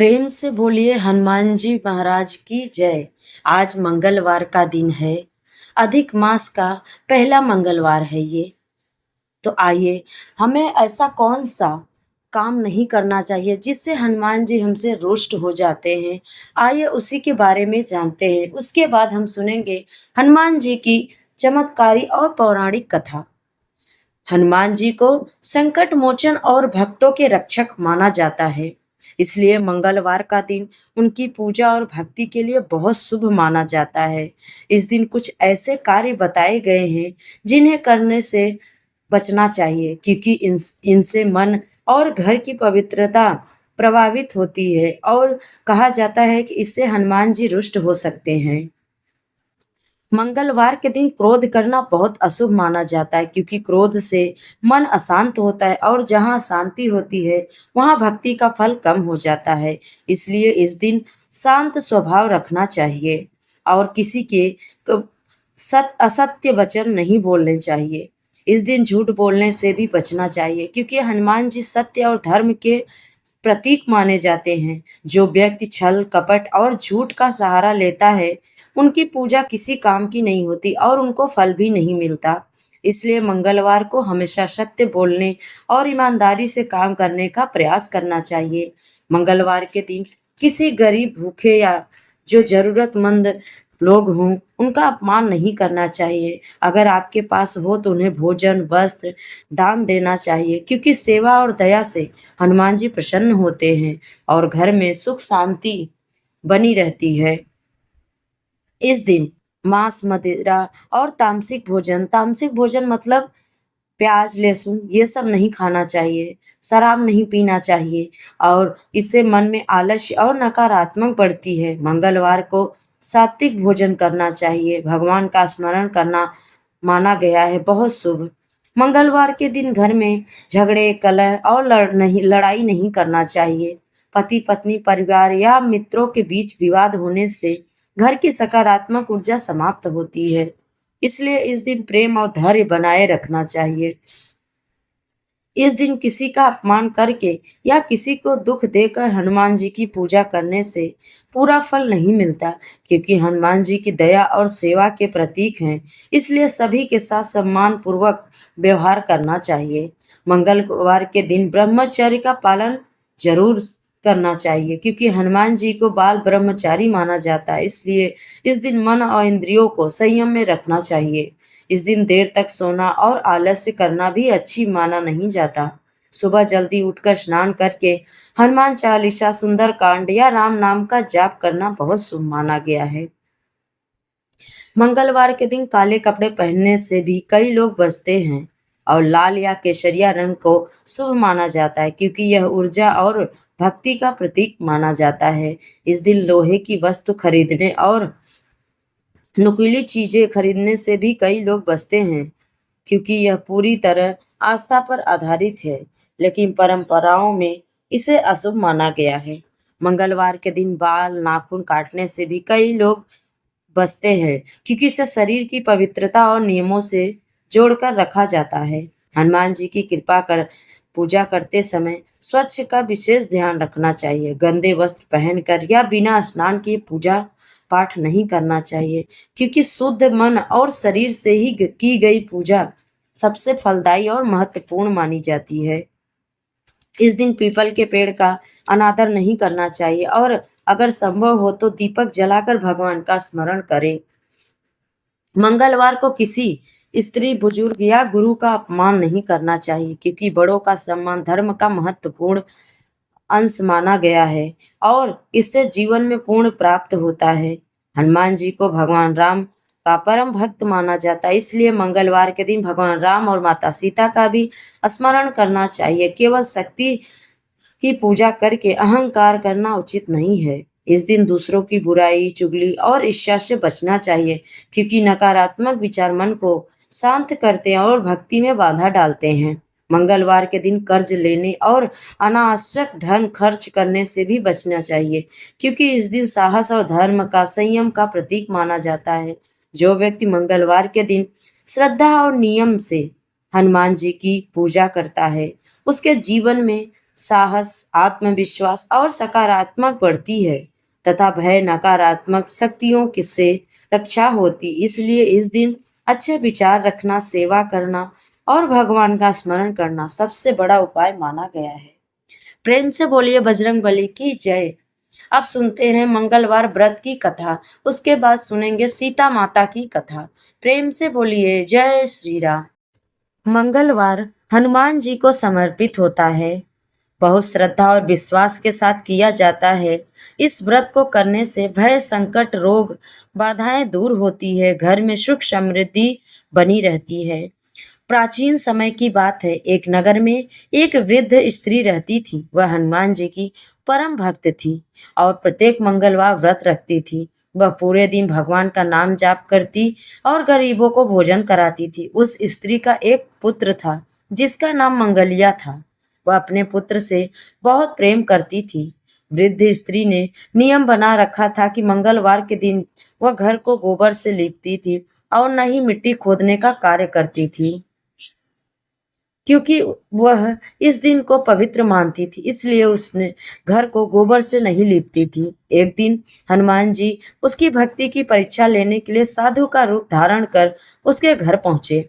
प्रेम से बोलिए हनुमान जी महाराज की जय। आज मंगलवार का दिन है। अधिक मास का पहला मंगलवार है ये। तो आइए, हमें ऐसा कौन सा काम नहीं करना चाहिए जिससे हनुमान जी हमसे रुष्ट हो जाते हैं। आइए उसी के बारे में जानते हैं। उसके बाद हम सुनेंगे हनुमान जी की चमत्कारी और पौराणिक कथा। हनुमान जी को संकट मोचन और भक्तों के रक्षक माना जाता है। इसलिए मंगलवार का दिन उनकी पूजा और भक्ति के लिए बहुत शुभ माना जाता है। इस दिन कुछ ऐसे कार्य बताए गए हैं जिन्हें करने से बचना चाहिए, क्योंकि इनसे मन और घर की पवित्रता प्रभावित होती है और कहा जाता है कि इससे हनुमान जी रुष्ट हो सकते हैं। मंगलवार के दिन क्रोध करना बहुत अशुभ माना जाता है, क्योंकि क्रोध से मन अशांत होता है और जहाँ शांति होती है वहाँ भक्ति का फल कम हो जाता है। इसलिए इस दिन शांत स्वभाव रखना चाहिए और किसी के असत्य वचन नहीं बोलने चाहिए। इस दिन झूठ बोलने से भी बचना चाहिए, क्योंकि हनुमान जी सत्य और धर्म के प्रतीक माने जाते हैं। जो व्यक्ति छल कपट और झूठ का सहारा लेता है उनकी पूजा किसी काम की नहीं होती और उनको फल भी नहीं मिलता। इसलिए मंगलवार को हमेशा सत्य बोलने और ईमानदारी से काम करने का प्रयास करना चाहिए। मंगलवार के दिन किसी गरीब भूखे या जो जरूरतमंद लोग हों उनका अपमान नहीं करना चाहिए। अगर आपके पास हो तो उन्हें भोजन वस्त्र दान देना चाहिए, क्योंकि सेवा और दया से हनुमान जी प्रसन्न होते हैं और घर में सुख शांति बनी रहती है। इस दिन मांस मदिरा और तामसिक भोजन मतलब प्याज लहसुन ये सब नहीं खाना चाहिए। शराब नहीं पीना चाहिए और इससे मन में आलस्य और नकारात्मक बढ़ती है। मंगलवार को सात्विक भोजन करना चाहिए। भगवान का स्मरण करना माना गया है बहुत शुभ। मंगलवार के दिन घर में झगड़े कलह और लड़ाई नहीं करना चाहिए। पति पत्नी परिवार या मित्रों के बीच विवाद होने से घर की सकारात्मक ऊर्जा समाप्त होती है। इसलिए इस दिन प्रेम और धैर्य बनाए रखना चाहिए। इस दिन किसी का अपमान करके या किसी को दुख देकर हनुमान जी की पूजा करने से पूरा फल नहीं मिलता, क्योंकि हनुमान जी की दया और सेवा के प्रतीक हैं। इसलिए सभी के साथ सम्मान पूर्वक व्यवहार करना चाहिए। मंगलवार के दिन ब्रह्मचर्य का पालन जरूर करना चाहिए, क्योंकि हनुमान जी को बाल ब्रह्मचारी माना जाता है। इसलिए इस दिन मन और इंद्रियों को संयम में रखना चाहिए। इस दिन देर तक सोना और आलस्य करना भी अच्छी माना नहीं जाता। सुबह जल्दी उठकर स्नान करके हनुमान चालीसा सुंदर कांड या राम नाम का जाप करना बहुत शुभ माना गया है। मंगलवार के दिन काले कपड़े पहनने से भी कई लोग बचते हैं और लाल या केसरिया रंग को शुभ माना जाता है, क्योंकि यह ऊर्जा और भक्ति का प्रतीक माना जाता है। इस दिन लोहे की वस्तु खरीदने और नुकीली चीजें खरीदने से भी कई लोग बचते हैं, क्योंकि यह पूरी तरह आस्था पर आधारित है, लेकिन परंपराओं में इसे अशुभ माना गया है। मंगलवार के दिन बाल नाखून काटने से भी कई लोग बचते हैं, क्योंकि इसे शरीर की पवित्रता और नियमों से जोड़कर रखा जाता है। हनुमान जी की कृपा कर पूजा करते समय स्वच्छ का विशेष ध्यान रखना चाहिए। गंदे वस्त्र पहनकर या बिना स्नान किए पूजा पाठ नहीं करना चाहिए, क्योंकि शुद्ध मन और शरीर से ही की गई पूजा सबसे फलदायी और महत्वपूर्ण मानी जाती है। इस दिन पीपल के पेड़ का अनादर नहीं करना चाहिए और अगर संभव हो तो दीपक जलाकर भगवान का स्मरण करें। मंगलवार को किसी स्त्री बुजुर्ग या गुरु का अपमान नहीं करना चाहिए, क्योंकि बड़ों का सम्मान धर्म का महत्वपूर्ण अंश माना गया है और इससे जीवन में पूर्ण प्राप्त होता है। हनुमान जी को भगवान राम का परम भक्त माना जाता है। इसलिए मंगलवार के दिन भगवान राम और माता सीता का भी स्मरण करना चाहिए। केवल शक्ति की पूजा करके अहंकार करना उचित नहीं है। इस दिन दूसरों की बुराई चुगली और ईर्ष्या से बचना चाहिए, क्योंकि नकारात्मक विचार मन को शांत करते हैं और भक्ति में बाधा डालते हैं। मंगलवार के दिन कर्ज लेने और अनावश्यक धन खर्च करने से भी बचना चाहिए, क्योंकि इस दिन साहस और धर्म का संयम का प्रतीक माना जाता है। जो व्यक्ति मंगलवार के दिन श्रद्धा और नियम से हनुमान जी की पूजा करता है उसके जीवन में साहस, आत्मविश्वास और सकारात्मक बढ़ती है तथा भय नकारात्मक शक्तियों से रक्षा होती। इसलिए इस दिन अच्छे विचार रखना, सेवा करना और भगवान का स्मरण करना सबसे बड़ा उपाय माना गया है। प्रेम से बोलिए बजरंगबली की जय। अब सुनते हैं मंगलवार व्रत की कथा, उसके बाद सुनेंगे सीता माता की कथा। प्रेम से बोलिए जय श्री राम। मंगलवार हनुमान जी को समर्पित होता है, बहुत श्रद्धा और विश्वास के साथ किया जाता है। इस व्रत को करने से भय, संकट, रोग, बाधाएं दूर होती है, घर में सुख समृद्धि बनी रहती है। प्राचीन समय की बात है, एक नगर में एक वृद्ध स्त्री रहती थी। वह हनुमान जी की परम भक्त थी और प्रत्येक मंगलवार व्रत रखती थी। वह पूरे दिन भगवान का नाम जाप करती और गरीबों को भोजन कराती थी। उस स्त्री का एक पुत्र था जिसका नाम मंगलिया था। वह अपने पुत्र से बहुत प्रेम करती थी। वृद्ध स्त्री ने नियम बना रखा था कि मंगलवार के दिन वह घर को गोबर से लीपती थी और न ही मिट्टी खोदने का कार्य करती थी, क्योंकि वह इस दिन को पवित्र मानती थी, इसलिए उसने घर को गोबर से नहीं लीपती थी। एक दिन हनुमान जी उसकी भक्ति की परीक्षा लेने के लिए साधु का रूप धारण कर उसके घर पहुंचे।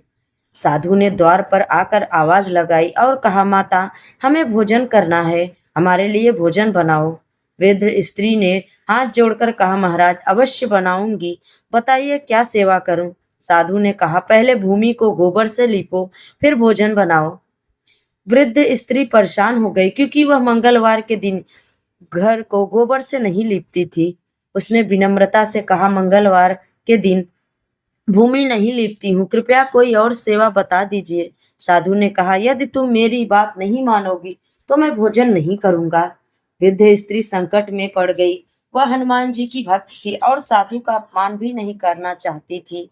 साधु ने द्वार पर आकर आवाज लगाई और कहा, माता, हमें भोजन करना है, हमारे लिए भोजन बनाओ। वृद्ध स्त्री ने हाथ जोड़कर कहा, महाराज, अवश्य बनाऊंगी, बताइए क्या सेवा करूं। साधु ने कहा, पहले भूमि को गोबर से लीपो, फिर भोजन बनाओ। वृद्ध स्त्री परेशान हो गई क्योंकि वह मंगलवार के दिन घर को गोबर से नहीं लीपती थी। उसने विनम्रता से कहा, मंगलवार के दिन भूमि नहीं लीपती हूँ, कृपया कोई और सेवा बता दीजिए। साधु ने कहा, यदि तुम मेरी बात नहीं मानोगी तो मैं भोजन नहीं करूंगा। वृद्ध स्त्री संकट में पड़ गई। वह हनुमान जी की भक्त थी और साधु का अपमान भी नहीं करना चाहती थी।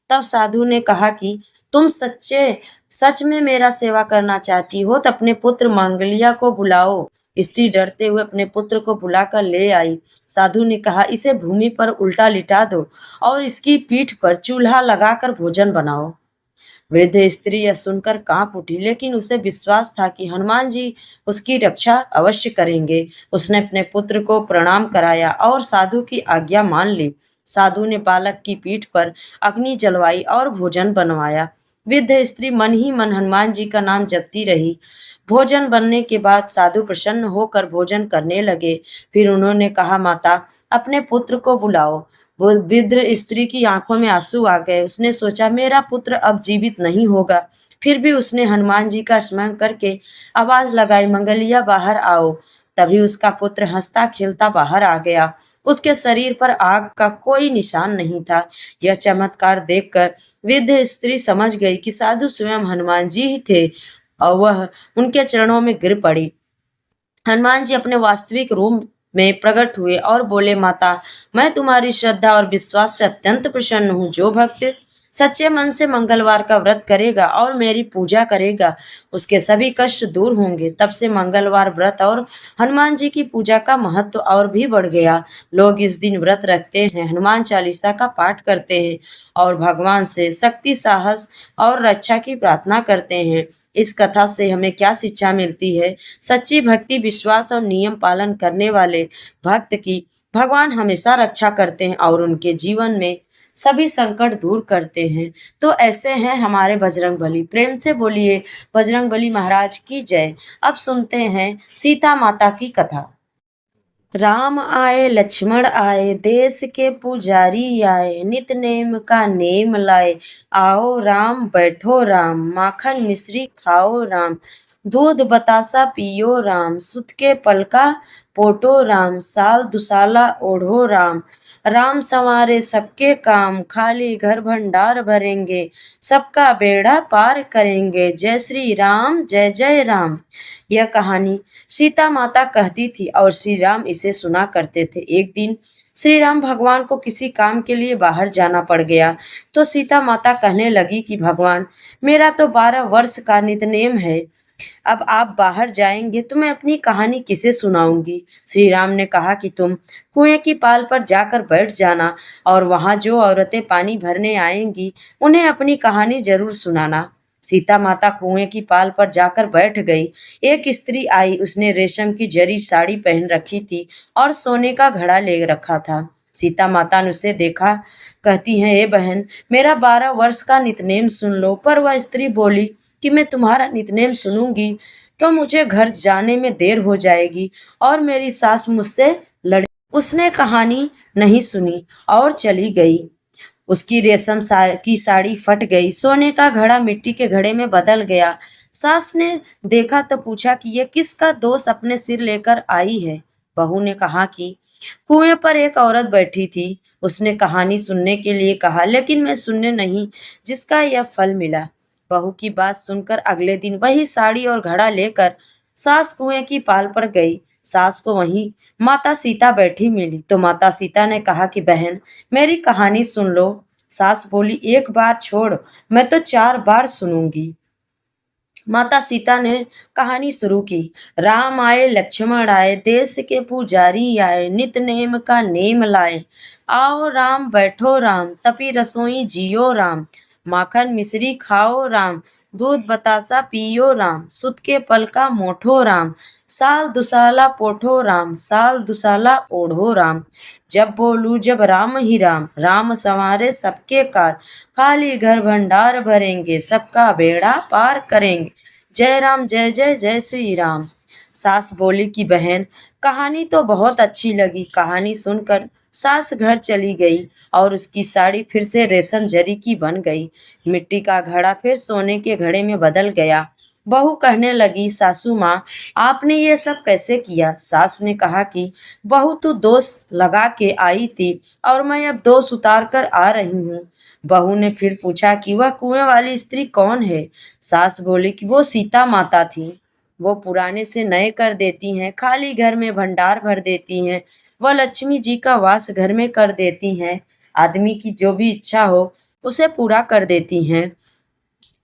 तब साधु ने कहा कि तुम सच में मेरा सेवा करना चाहती हो तो अपने पुत्र मंगलिया को बुलाओ। स्त्री डरते हुए अपने पुत्र को बुलाकर ले आई। साधु ने कहा, इसे भूमि पर उल्टा लिटा दो और इसकी पीठ पर चूल्हा लगाकर भोजन बनाओ। वृद्ध स्त्री यह सुनकर कांप उठी, लेकिन उसे विश्वास था कि हनुमान जी उसकी रक्षा अवश्य करेंगे। उसने अपने पुत्र को प्रणाम कराया और साधु की आज्ञा मान ली। साधु ने बालक की पीठ पर अग्नि जलवाई और भोजन बनवाया। वृद्ध स्त्री मन ही मन हनुमान जी का नाम जपती रही। भोजन बनने के बाद साधु प्रसन्न होकर भोजन करने लगे। फिर उन्होंने कहा, माता, अपने पुत्र को बुलाओ। वो वृद्ध स्त्री की आंखों में आंसू आ गए। उसने सोचा, मेरा पुत्र अब जीवित नहीं होगा। फिर भी उसने हनुमान जी का स्मरण करके आवाज लगाई, मंगलिया, बाहर आओ। तभी उसका पुत्र हंसता खेलता बाहर आ गया। उसके शरीर पर आग का कोई निशान नहीं था। यह चमत्कार देखकर वृद्ध स्त्री समझ गई कि साधु स्वयं हनुमान जी ही थे और वह उनके चरणों में गिर पड़ी। हनुमान जी अपने वास्तविक रूप में प्रकट हुए और बोले, माता, मैं तुम्हारी श्रद्धा और विश्वास से अत्यंत प्रसन्न हूँ। जो भक्त सच्चे मन से मंगलवार का व्रत करेगा और मेरी पूजा करेगा, उसके सभी कष्ट दूर होंगे। तब से मंगलवार व्रत और हनुमान जी की पूजा का महत्व और भी बढ़ गया। लोग इस दिन व्रत रखते हैं, हनुमान चालीसा का पाठ करते हैं और भगवान से शक्ति, साहस और रक्षा की प्रार्थना करते हैं। इस कथा से हमें क्या शिक्षा मिलती है? सच्ची भक्ति, विश्वास और नियम पालन करने वाले भक्त की भगवान हमेशा रक्षा करते हैं और उनके जीवन में सभी संकट दूर करते हैं। तो ऐसे हैं हमारे बजरंगबली। प्रेम से बोलिए बजरंगबली महाराज की जय। अब सुनते हैं सीता माता की कथा। राम आए, लक्ष्मण आए, देश के पुजारी आए, नित नेम का नेम लाए। आओ राम, बैठो राम, माखन मिश्री खाओ राम, दूध बतासा पियो राम, सुत के पलका पोटो राम, साल दुसाला ओढ़ो राम। राम संवारे सबके काम, खाली घर भंडार भरेंगे, सबका बेड़ा पार करेंगे। जय श्री राम, जय जय राम। यह कहानी सीता माता कहती थी और श्री राम इसे सुना करते थे। एक दिन श्री राम भगवान को किसी काम के लिए बाहर जाना पड़ गया तो सीता माता कहने लगी कि भगवान, मेरा तो 12 वर्ष का नितनेम है, अब आप बाहर जाएंगे तो मैं अपनी कहानी किसे सुनाऊंगी। श्री राम ने कहा कि तुम कुएं की पाल पर जाकर बैठ जाना और वहां जो औरतें पानी भरने आएंगी उन्हें अपनी कहानी जरूर सुनाना। सीता माता कुएं की पाल पर जाकर बैठ गई। एक स्त्री आई, उसने रेशम की जरी साड़ी पहन रखी थी और सोने का घड़ा ले रखा था। सीता माता ने उसे देखा, कहती हैं, ए बहन, मेरा 12 वर्ष का नितनेम सुन लो। पर वह स्त्री बोली कि मैं तुम्हारा नितनेम सुनूंगी तो मुझे घर जाने में देर हो जाएगी और मेरी सास मुझसे लड़ उसने कहानी नहीं सुनी और चली गई। उसकी की साड़ी फट गई, सोने का घड़ा मिट्टी के घड़े में बदल गया। सास ने देखा तो पूछा कि ये किसका दोष अपने सिर लेकर आई है। बहू ने कहा कि कुएं पर एक औरत बैठी थी, उसने कहानी सुनने के लिए कहा, लेकिन मैं सुनने नहीं, जिसका यह फल मिला। बहू की बात सुनकर अगले दिन वही साड़ी और घड़ा लेकर सास कुएं की पाल पर गई। सास को वहीं माता सीता बैठी मिली तो माता सीता ने कहा कि बहन, मेरी कहानी सुन लो। सास बोली, एक बार छोड़, मैं तो 4 बार सुनूंगी। माता सीता ने कहानी शुरू की। राम आए लक्ष्मण आए, देश के पुजारी आए, नित नेम का नेम लाए। आओ राम बैठो राम, तपी रसोई जियो राम। माखन मिश्री खाओ राम, दूध बतासा पियो राम। सुत के पल का मोठो राम, साल दुसाला पोठो राम, साल दुसाला ओढ़ो राम। जब बोलू जब राम ही राम, राम संवारे सबके काज। खाली घर भंडार भरेंगे, सबका बेड़ा पार करेंगे। जय राम जय जय जय श्री राम। सास बोली कि बहन, कहानी तो बहुत अच्छी लगी। कहानी सुनकर सास घर चली गई और उसकी साड़ी फिर से रेशम जरी की बन गई। मिट्टी का घड़ा फिर सोने के घड़े में बदल गया। बहू कहने लगी, सासू माँ, आपने ये सब कैसे किया? सास ने कहा कि बहू, तू दोष लगा के आई थी और मैं अब दोष उतार कर आ रही हूँ। बहू ने फिर पूछा कि वह कुएं वाली स्त्री कौन है? सास बोली कि वो सीता माता थी। वो पुराने से नए कर देती हैं, खाली घर में भंडार भर देती हैं। वह लक्ष्मी जी का वास घर में कर देती हैं। आदमी की जो भी इच्छा हो उसे पूरा कर देती हैं।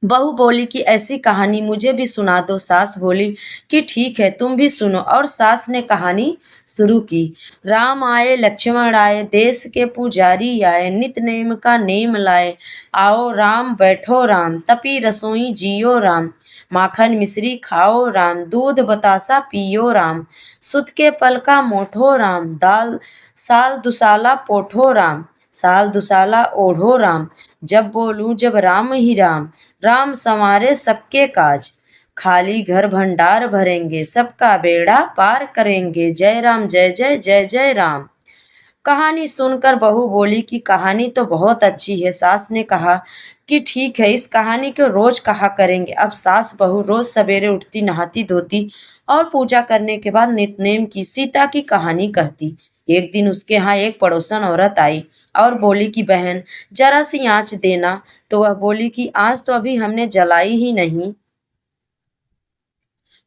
बहू बोली कि ऐसी कहानी मुझे भी सुना दो। सास बोली कि ठीक है, तुम भी सुनो। और सास ने कहानी शुरू की। राम आए लक्ष्मण आए, देश के पुजारी आए, नित नेम का नेम लाए। आओ राम बैठो राम, तपी रसोई जियो राम। माखन मिश्री खाओ राम, दूध बतासा पियो राम। सुत के पल का मोठो राम, दाल साल दुसाला पोठो राम, साल दुसाला ओढ़ो राम। जब बोलूं जब राम ही राम, राम संवारे सबके काज। खाली घर भंडार भरेंगे, सबका बेड़ा पार करेंगे। जय राम जय जय जय जय राम। कहानी सुनकर बहू बोली कि कहानी तो बहुत अच्छी है। सास ने कहा कि ठीक है, इस कहानी को रोज कहा करेंगे। अब सास बहू रोज सवेरे उठती, नहाती धोती और पूजा करने के बाद नितनेम की सीता की कहानी कहती। एक दिन उसके यहाँ एक पड़ोसन औरत आई और बोली कि बहन, जरा सी आँच देना। तो वह बोली कि आँच तो अभी हमने जलाई ही नहीं।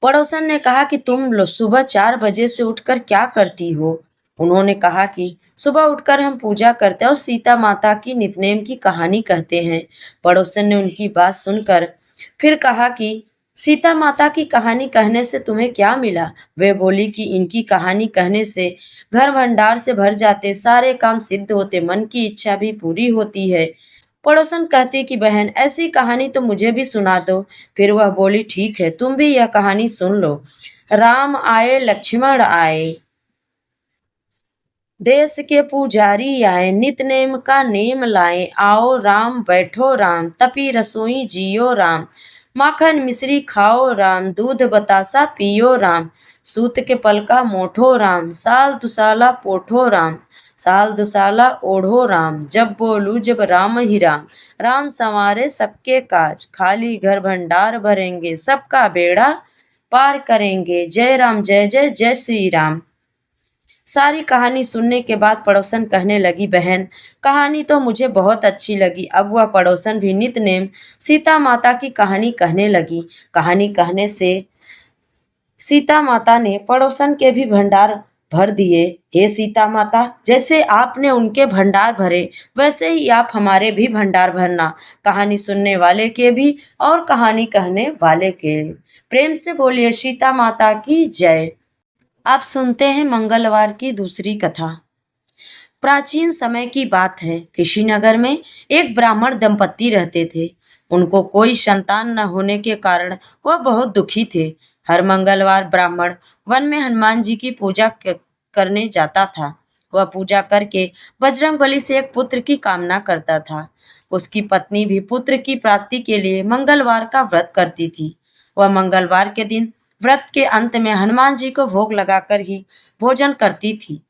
पड़ोसन ने कहा कि तुम सुबह 4 बजे से उठकर क्या करती हो? उन्होंने कहा कि सुबह उठकर हम पूजा करते हैं और सीता माता की नितनेम की कहानी कहते हैं। पड़ोसन ने उनकी बात सुनकर फिर कहा कि सीता माता की कहानी कहने से तुम्हें क्या मिला? वे बोली कि इनकी कहानी कहने से घर भंडार से भर जाते, सारे काम सिद्ध होते, मन की इच्छा भी पूरी होती है। पड़ोसन कहती कि बहन, ऐसी कहानी तो मुझे भी सुना दो। फिर वह बोली, ठीक है, तुम भी यह कहानी सुन लो। राम आए लक्ष्मण आए, देश के पुजारी आए, नित नेम का नेम लाए। आओ राम बैठो राम, तपी रसोई जियो राम। माखन मिश्री खाओ राम, दूध बतासा पियो राम। सूत के पल का मोठो राम, साल दुसाला पोठो राम, साल दुसाला ओढ़ो राम। जब बोलू जब राम ही राम, राम संवारे सबके काज। खाली घर भंडार भरेंगे, सबका बेड़ा पार करेंगे। जय राम जय जय जय श्री राम। सारी कहानी सुनने के बाद पड़ोसन कहने लगी, बहन, कहानी तो मुझे बहुत अच्छी लगी। अब वह पड़ोसन भी नितनेम सीता माता की कहानी कहने लगी। कहानी कहने से सीता माता ने पड़ोसन के भी भंडार भर दिए। हे सीता माता, जैसे आपने उनके भंडार भरे, वैसे ही आप हमारे भी भंडार भरना, कहानी सुनने वाले के भी और कहानी कहने वाले के। प्रेम से बोलिए सीता माता की जय। आप सुनते हैं मंगलवार की दूसरी कथा। प्राचीन समय की बात है, ऋषिनगर में एक ब्राह्मण दंपत्ति रहते थे। उनको कोई संतान न होने के कारण वह बहुत दुखी थे। हर मंगलवार ब्राह्मण वन में हनुमान जी की पूजा करने जाता था। वह पूजा करके बजरंगबली से एक पुत्र की कामना करता था। उसकी पत्नी भी पुत्र की प्राप्ति के लिए मंगलवार का व्रत करती थी। वह मंगलवार के दिन व्रत के अंत में हनुमान जी को भोग लगाकर ही भोजन करती थी।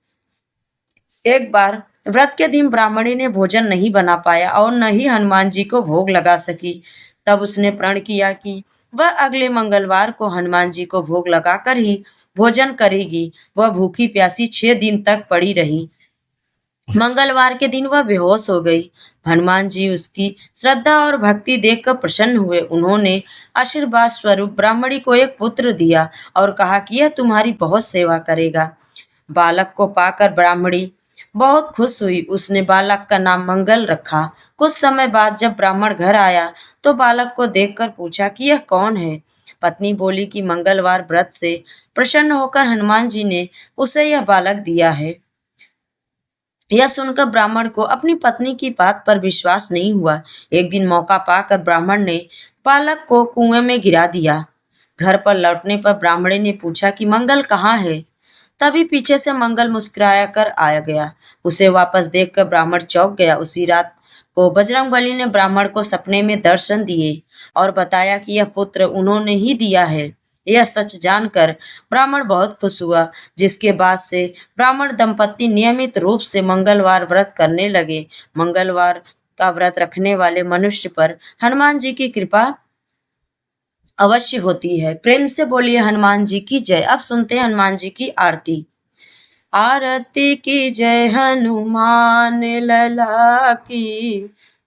एक बार व्रत के दिन ब्राह्मणी ने भोजन नहीं बना पाया और न ही हनुमान जी को भोग लगा सकी। तब उसने प्रण किया कि वह अगले मंगलवार को हनुमान जी को भोग लगाकर ही भोजन करेगी। वह भूखी प्यासी 6 दिन तक पड़ी रही। मंगलवार के दिन वह बेहोश हो गई। हनुमान जी उसकी श्रद्धा और भक्ति देखकर प्रसन्न हुए। उन्होंने आशीर्वाद स्वरूप ब्राह्मणी को एक पुत्र दिया और कहा कि यह तुम्हारी बहुत सेवा करेगा। बालक को पाकर ब्राह्मणी बहुत खुश हुई। उसने बालक का नाम मंगल रखा। कुछ समय बाद जब ब्राह्मण घर आया तो बालक को देखकर पूछा कि यह कौन है। पत्नी बोली कि मंगलवार व्रत से प्रसन्न होकर हनुमान जी ने उसे यह बालक दिया है। यह सुनकर ब्राह्मण को अपनी पत्नी की बात पर विश्वास नहीं हुआ। एक दिन मौका पाकर ब्राह्मण ने बालक को कुएं में गिरा दिया। घर पर लौटने पर ब्राह्मणी ने पूछा कि मंगल कहाँ है। तभी पीछे से मंगल मुस्कुराया कर आया गया। उसे वापस देखकर ब्राह्मण चौंक गया। उसी रात को बजरंगबली ने ब्राह्मण को सपने में दर्शन दिए और बताया कि यह पुत्र उन्होंने ही दिया है। यह सच जानकर ब्राह्मण बहुत खुश हुआ, जिसके बाद से ब्राह्मण दंपत्ति नियमित रूप से मंगलवार व्रत करने लगे। मंगलवार का व्रत रखने वाले मनुष्य पर हनुमान जी की कृपा अवश्य होती है। प्रेम से बोलिए हनुमान जी की जय। अब सुनते हैं हनुमान जी की आरती। आरती की जय हनुमान लला की,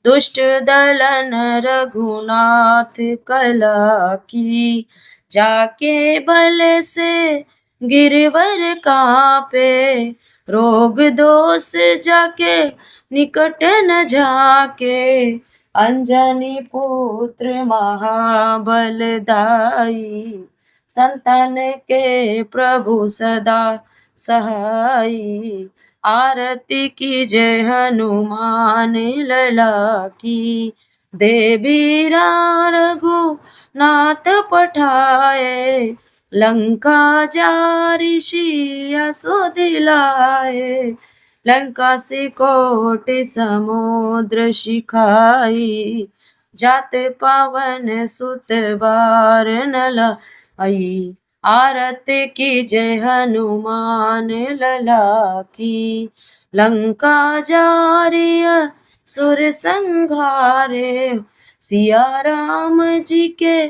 दुष्ट दलन रघुनाथ कला की। जाके बल से गिरवर कापे, रोग दोष जाके निकट न जाके। अंजनी पुत्र महाबलदाई, संतन के प्रभु सदा सहाई। आरती की जय हनुमान लला की, देवी रघुनाथ पठाए। लंका जारि सिया सो दिलाए, लंका से कोटि समुद्र सिखाई। जात पवन सुत बार न लाई, आरती की जय हनुमान लला की। लंका जारिय सुर संघारे, सिया राम जी के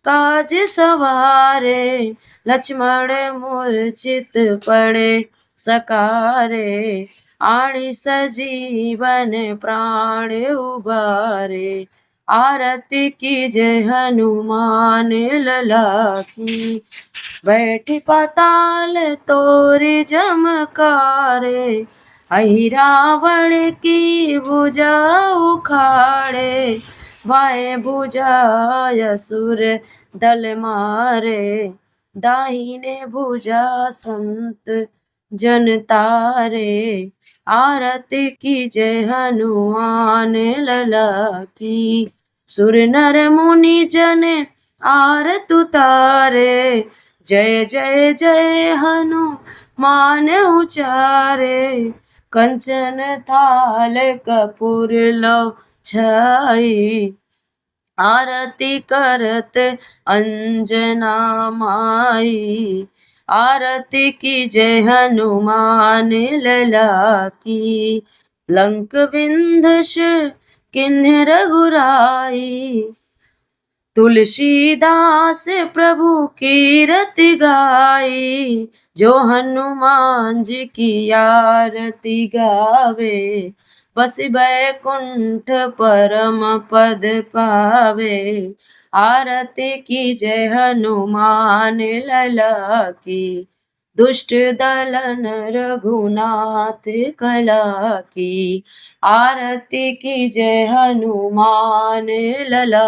काज सवारे। लक्ष्मण मूर्छित पड़े सकारे, आणी सजीवन प्राण उबारे। आरती की जय हनुमान लला की, बैठी पाताल तोरी जमकारे। अहि रावण की भुजा उखाड़े, बाएं भुजा असुर दल मारे। दाहिने भुजा संत जन तारे, आरती की जय हनुमान लला की। सुर नर मुनि जन आरत उतारे, जय जय जय हनुमान उचारे। कंचन थाल कपूर लो छाई, आरती करत अंजना माई। आरती की जय हनुमान लला की। लंक विंध्य किन्ह रघुराई, तुलसीदास प्रभु कीरति गाई। जो हनुमान जी की आरती गावे, बस बैकुंठ परम पद पावे। आरती की जय हनुमान लला की, दुष्ट दलन रघुनाथ कला की। आरती की जय हनुमान लला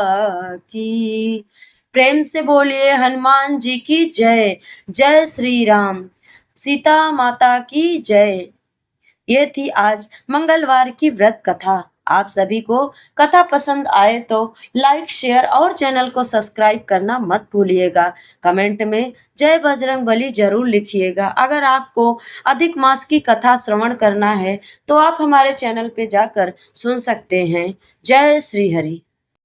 की। प्रेम से बोलिए हनुमान जी की जय। जय श्री राम। सीता माता की जय। ये थी आज मंगलवार की व्रत कथा। आप सभी को कथा पसंद आए तो लाइक, शेयर और चैनल को सब्सक्राइब करना मत भूलिएगा। कमेंट में जय बजरंगबली जरूर लिखिएगा। अगर आपको अधिक मास की कथा श्रवण करना है तो आप हमारे चैनल पे जाकर सुन सकते हैं। जय श्री हरि।